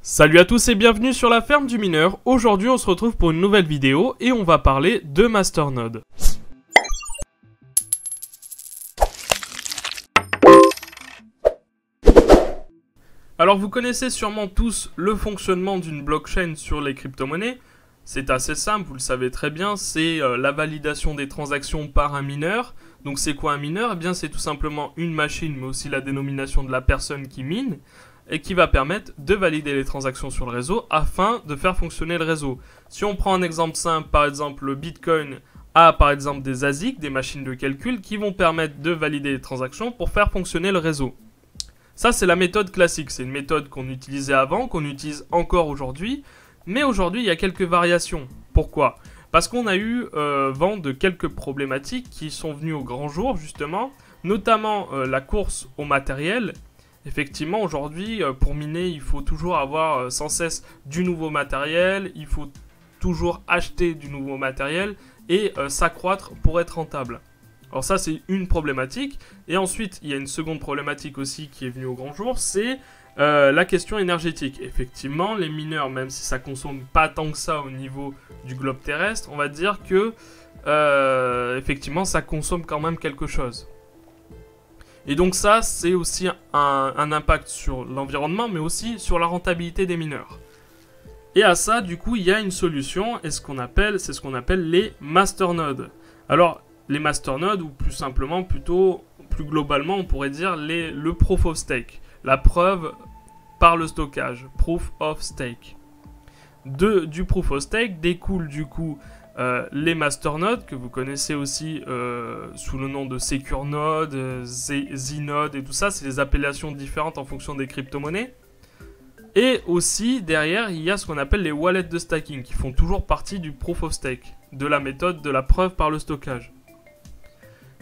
Salut à tous et bienvenue sur la ferme du mineur. Aujourd'hui on se retrouve pour une nouvelle vidéo et on va parler de Masternode. Alors vous connaissez sûrement tous le fonctionnement d'une blockchain sur les crypto-monnaies. C'est assez simple, vous le savez très bien, c'est la validation des transactions par un mineur. Donc c'est quoi un mineur? Eh bien c'est tout simplement une machine mais aussi la dénomination de la personne qui mine, et qui va permettre de valider les transactions sur le réseau afin de faire fonctionner le réseau. Si on prend un exemple simple, par exemple le Bitcoin a par exemple des ASIC, des machines de calcul, qui vont permettre de valider les transactions pour faire fonctionner le réseau. Ça c'est la méthode classique, c'est une méthode qu'on utilisait avant, qu'on utilise encore aujourd'hui, mais aujourd'hui il y a quelques variations. Pourquoi ? Parce qu'on a eu vent de quelques problématiques qui sont venues au grand jour justement, notamment la course au matériel. Effectivement, aujourd'hui, pour miner, il faut toujours avoir sans cesse du nouveau matériel, il faut toujours acheter du nouveau matériel et s'accroître pour être rentable. Alors ça, c'est une problématique. Et ensuite, il y a une seconde problématique aussi qui est venue au grand jour, c'est la question énergétique. Effectivement, les mineurs, même si ça consomme pas tant que ça au niveau du globe terrestre, on va dire que effectivement, ça consomme quand même quelque chose. Et donc ça, c'est aussi un impact sur l'environnement, mais aussi sur la rentabilité des mineurs. Et à ça, du coup, il y a une solution, et c'est ce qu'on appelle les masternodes. Alors, les masternodes, ou plus simplement, plus globalement, on pourrait dire le proof of stake. La preuve par le stockage, proof of stake. Du proof of stake découle du coup les masternodes, que vous connaissez aussi sous le nom de secure node, z-node et tout ça, c'est des appellations différentes en fonction des crypto-monnaies. Et aussi, derrière, il y a ce qu'on appelle les wallets de stacking, qui font toujours partie du proof of stake, de la méthode de la preuve par le stockage.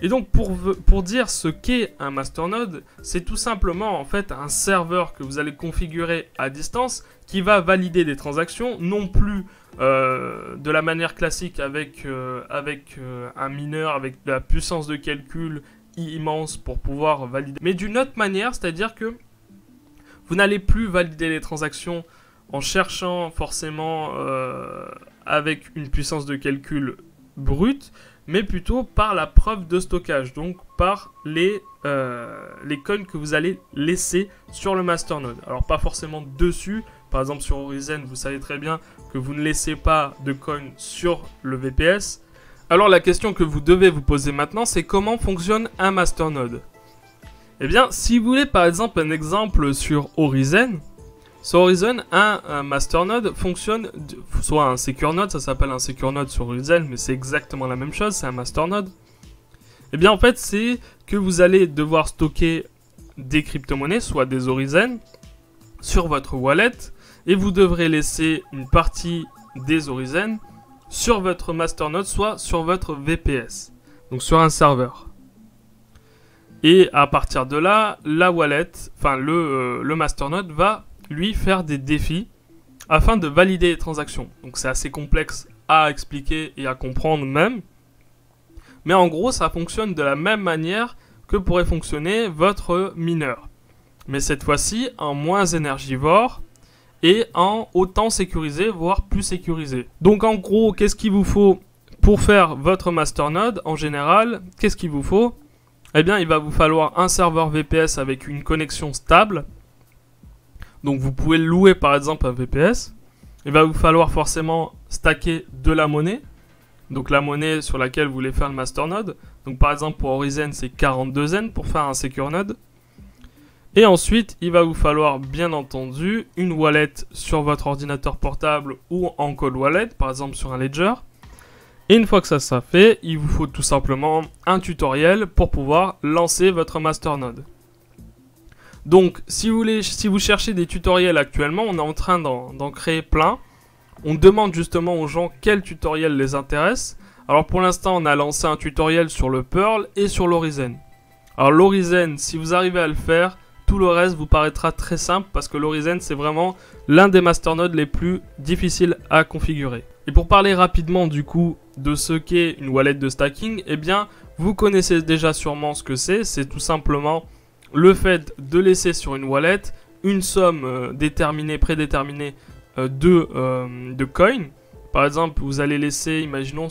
Et donc, pour dire ce qu'est un masternode, c'est tout simplement en fait un serveur que vous allez configurer à distance, qui va valider des transactions, non plus de la manière classique avec un mineur, avec de la puissance de calcul immense pour pouvoir valider, mais d'une autre manière, c'est-à-dire que vous n'allez plus valider les transactions en cherchant forcément avec une puissance de calcul brute, mais plutôt par la preuve de stockage, donc par les coins que vous allez laisser sur le masternode. Alors pas forcément dessus, par exemple sur Horizen, vous savez très bien que vous ne laissez pas de coins sur le VPS. Alors la question que vous devez vous poser maintenant, c'est comment fonctionne un masternode. Eh bien, si vous voulez par exemple un exemple sur Horizen, un masternode fonctionne, soit un secure node, ça s'appelle un secure node sur Horizen, mais c'est exactement la même chose, c'est un masternode. Eh bien en fait, c'est que vous allez devoir stocker des crypto-monnaies, soit des Horizen, sur votre wallet, et vous devrez laisser une partie des Horizen sur votre masternode, soit sur votre VPS, donc sur un serveur. Et à partir de là, la wallet, enfin le masternode va lui faire des défis afin de valider les transactions. Donc c'est assez complexe à expliquer et à comprendre même. Mais en gros, ça fonctionne de la même manière que pourrait fonctionner votre mineur. Mais cette fois-ci, en moins énergivore et en autant sécurisé, voire plus sécurisé. Donc en gros, qu'est-ce qu'il vous faut pour faire votre masternode en général? Qu'est-ce qu'il vous faut? Eh bien, il va vous falloir un serveur VPS avec une connexion stable. Donc vous pouvez louer par exemple un VPS. Il va vous falloir forcément stacker de la monnaie. Donc la monnaie sur laquelle vous voulez faire le masternode. Donc par exemple pour Horizen c'est 42 Zen pour faire un secure node. Et ensuite il va vous falloir bien entendu une wallet sur votre ordinateur portable ou en cold wallet, par exemple sur un Ledger. Et une fois que ça sera fait, il vous faut tout simplement un tutoriel pour pouvoir lancer votre masternode. Donc, si vous cherchez des tutoriels actuellement, on est en train d'en créer plein. On demande justement aux gens quel tutoriel les intéresse. Alors pour l'instant, on a lancé un tutoriel sur le Pearl et sur l'Horizen. Alors l'Horizen, si vous arrivez à le faire, tout le reste vous paraîtra très simple parce que l'Horizen, c'est vraiment l'un des masternodes les plus difficiles à configurer. Et pour parler rapidement du coup de ce qu'est une wallet de stacking, eh bien, vous connaissez déjà sûrement ce que c'est tout simplement le fait de laisser sur une wallet une somme déterminée, prédéterminée de coins. Par exemple, vous allez laisser, imaginons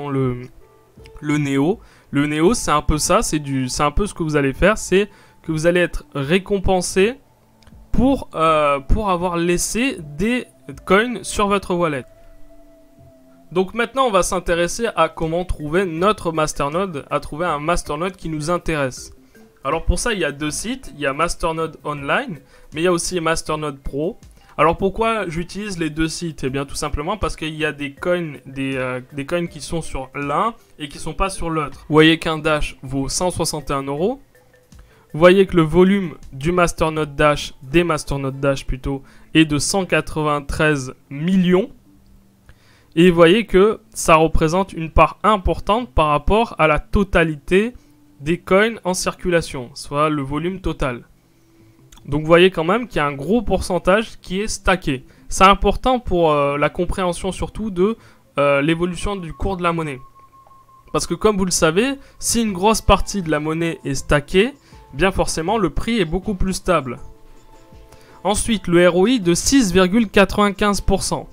le Néo. Le Néo, c'est un peu ça, c'est un peu ce que vous allez faire, c'est que vous allez être récompensé pour avoir laissé des coins sur votre wallet. Donc maintenant, on va s'intéresser à comment trouver notre masternode, à trouver un masternode qui nous intéresse. Alors pour ça, il y a deux sites, il y a Masternode Online, mais il y a aussi Masternode Pro. Alors pourquoi j'utilise les deux sites? Eh bien tout simplement parce qu'il y a des coins qui sont sur l'un et qui ne sont pas sur l'autre. Vous voyez qu'un Dash vaut 161 €. Vous voyez que le volume du Masternode Dash, des Masternode Dash plutôt, est de 193 millions. Et vous voyez que ça représente une part importante par rapport à la totalité des coins en circulation, soit le volume total. Donc vous voyez quand même qu'il y a un gros pourcentage qui est stacké. C'est important pour la compréhension surtout de l'évolution du cours de la monnaie. Parce que comme vous le savez, si une grosse partie de la monnaie est stackée, bien forcément le prix est beaucoup plus stable. Ensuite, le ROI de 6,95%.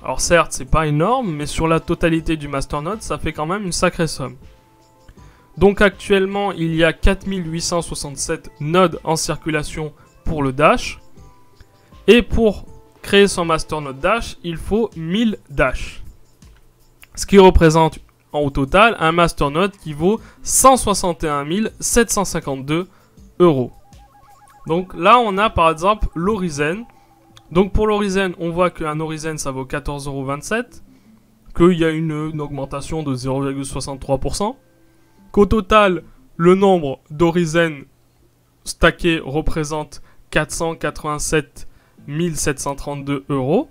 Alors certes, c'est pas énorme, mais sur la totalité du masternode, ça fait quand même une sacrée somme. Donc actuellement, il y a 4867 nodes en circulation pour le Dash. Et pour créer son masternode Dash, il faut 1000 Dash. Ce qui représente au total un masternode qui vaut 161 752 €. Donc là, on a par exemple l'Orizen. Donc pour l'Orizen, on voit qu'un Orizen, ça vaut 14,27 €. Qu'il y a une augmentation de 0,63%. Qu'au total, le nombre d'Orizen stackés représente 487 732 €.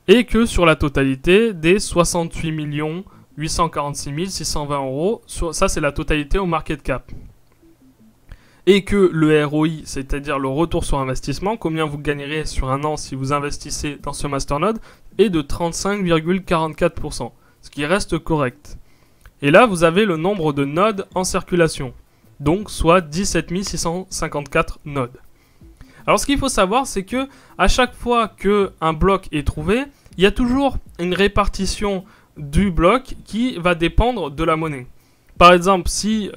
Et que sur la totalité, des 68 846 620 €, ça c'est la totalité au market cap. Et que le ROI, c'est-à-dire le retour sur investissement, combien vous gagnerez sur un an si vous investissez dans ce masternode, est de 35,44%, ce qui reste correct. Et là, vous avez le nombre de nodes en circulation, donc soit 17 654 nodes. Alors ce qu'il faut savoir, c'est que à chaque fois qu'un bloc est trouvé, il y a toujours une répartition du bloc qui va dépendre de la monnaie. Par exemple, si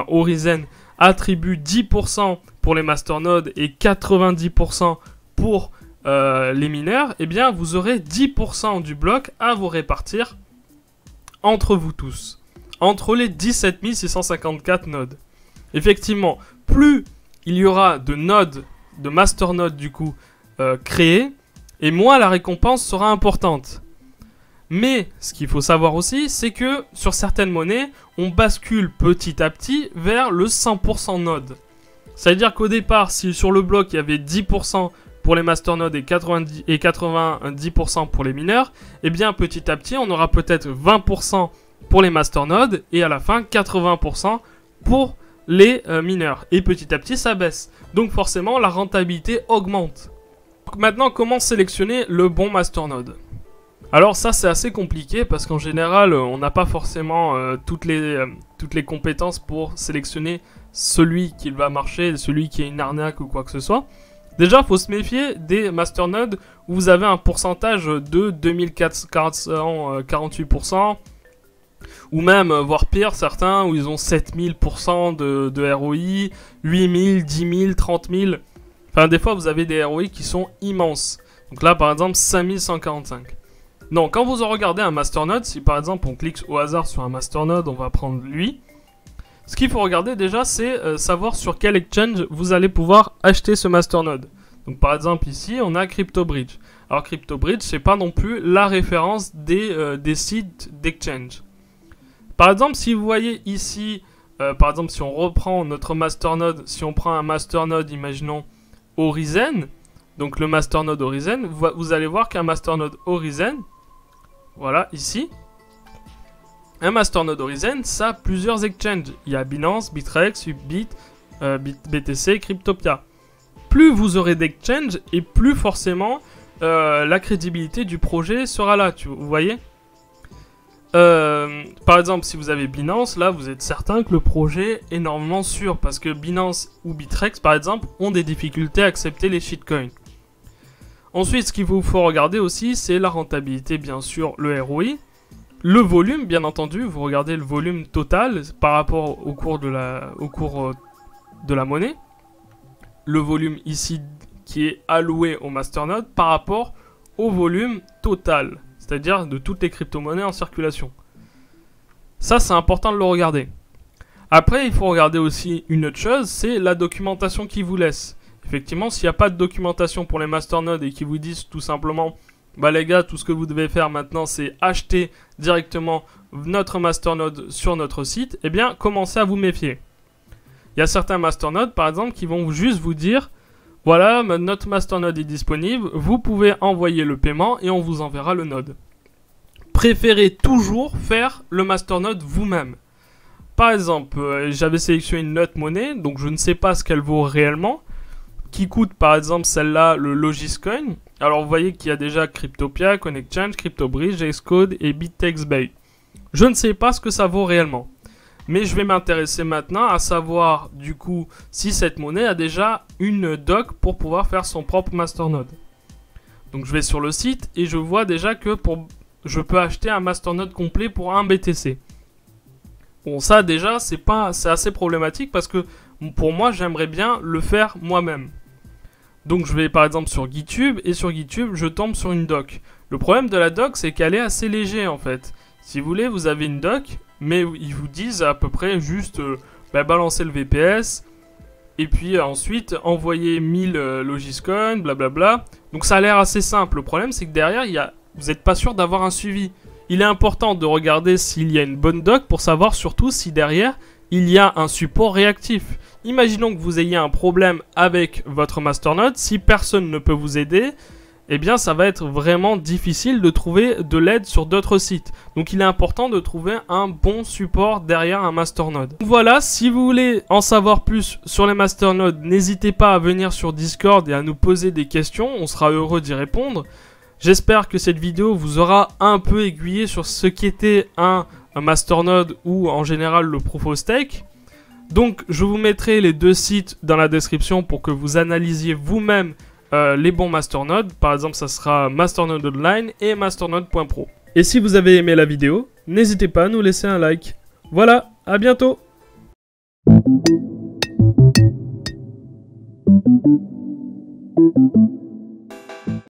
Orizen attribue 10% pour les masternodes et 90% pour les mineurs, eh bien vous aurez 10% du bloc à vous répartir entre vous tous, entre les 17 654 nodes. Effectivement, plus il y aura de nodes, de masternodes du coup, créés, et moins la récompense sera importante. Mais ce qu'il faut savoir aussi, c'est que sur certaines monnaies, on bascule petit à petit vers le 100% node. C'est-à-dire qu'au départ, si sur le bloc il y avait 10% pour les masternodes et 90% pour les mineurs, eh bien petit à petit on aura peut-être 20% pour les masternodes et à la fin 80% pour les mineurs. Et petit à petit ça baisse. Donc forcément la rentabilité augmente. Maintenant, comment sélectionner le bon masternode? Alors ça c'est assez compliqué parce qu'en général on n'a pas forcément toutes les compétences pour sélectionner celui qui va marcher, celui qui est une arnaque ou quoi que ce soit. Déjà, il faut se méfier des masternodes où vous avez un pourcentage de 2448%, ou même, voire pire, certains où ils ont 7000% de ROI, 8000, 10 000, 30 000. Enfin, des fois, vous avez des ROI qui sont immenses. Donc là, par exemple, 5145. Non, quand vous regardez un masternode, si par exemple on clique au hasard sur un masternode, on va prendre lui. Ce qu'il faut regarder déjà, c'est savoir sur quel exchange vous allez pouvoir acheter ce masternode. Donc par exemple ici, on a CryptoBridge. Alors CryptoBridge, c'est pas non plus la référence des sites d'exchange. Par exemple, si vous voyez ici, par exemple si on reprend notre masternode, si on prend un masternode, imaginons Orizen, donc le masternode Orizen, vous allez voir qu'un masternode Orizen, voilà ici, un masternode Orizen, ça a plusieurs exchanges. Il y a Binance, Bitrex, Ubit, BTC, Cryptopia. Plus vous aurez d'exchanges et plus forcément la crédibilité du projet sera là, vous voyez. Par exemple, si vous avez Binance, là, vous êtes certain que le projet est normalement sûr, parce que Binance ou Bittrex, par exemple, ont des difficultés à accepter les shitcoins. Ensuite, ce qu'il vous faut regarder aussi, c'est la rentabilité, bien sûr, le ROI. Le volume, bien entendu, vous regardez le volume total par rapport au cours de la monnaie. Le volume ici qui est alloué au masternode par rapport au volume total, c'est-à-dire de toutes les crypto-monnaies en circulation. Ça, c'est important de le regarder. Après, il faut regarder aussi une autre chose, c'est la documentation qu'ils vous laissent. Effectivement, s'il n'y a pas de documentation pour les masternodes et qu'ils vous disent tout simplement bah les gars, tout ce que vous devez faire maintenant, c'est acheter directement notre masternode sur notre site, eh bien, commencez à vous méfier. Il y a certains masternodes, par exemple, qui vont juste vous dire voilà, notre masternode est disponible, vous pouvez envoyer le paiement et on vous enverra le node. Préférez toujours faire le masternode vous-même. Par exemple, j'avais sélectionné une autre monnaie, donc je ne sais pas ce qu'elle vaut réellement, qui coûte par exemple celle-là, le Logiscoin. Alors vous voyez qu'il y a déjà Cryptopia, CoinExchange, CryptoBridge, Xcode et BitExBay. Je ne sais pas ce que ça vaut réellement. Mais je vais m'intéresser maintenant à savoir du coup si cette monnaie a déjà une doc pour pouvoir faire son propre masternode. Donc je vais sur le site et je vois déjà que je peux acheter un masternode complet pour un BTC. Bon, ça déjà c'est assez problématique parce que pour moi j'aimerais bien le faire moi-même. Donc je vais par exemple sur GitHub et sur GitHub je tombe sur une doc. Le problème de la doc c'est qu'elle est assez légère en fait. Si vous voulez vous avez une doc mais ils vous disent à peu près juste balancer le VPS et puis ensuite envoyer 1000 Logiscoin, blablabla. Donc ça a l'air assez simple. Le problème c'est que derrière vous n'êtes pas sûr d'avoir un suivi. Il est important de regarder s'il y a une bonne doc pour savoir surtout si derrière il y a un support réactif. Imaginons que vous ayez un problème avec votre masternode, si personne ne peut vous aider, eh bien ça va être vraiment difficile de trouver de l'aide sur d'autres sites. Donc il est important de trouver un bon support derrière un masternode. Voilà, si vous voulez en savoir plus sur les masternodes, n'hésitez pas à venir sur Discord et à nous poser des questions, on sera heureux d'y répondre. J'espère que cette vidéo vous aura un peu aiguillé sur ce qu'était un masternode ou en général le proof of stake. Donc je vous mettrai les deux sites dans la description pour que vous analysiez vous-même les bons masternodes. Par exemple ça sera Masternode Online et masternode.pro. Et si vous avez aimé la vidéo, n'hésitez pas à nous laisser un like. Voilà, à bientôt.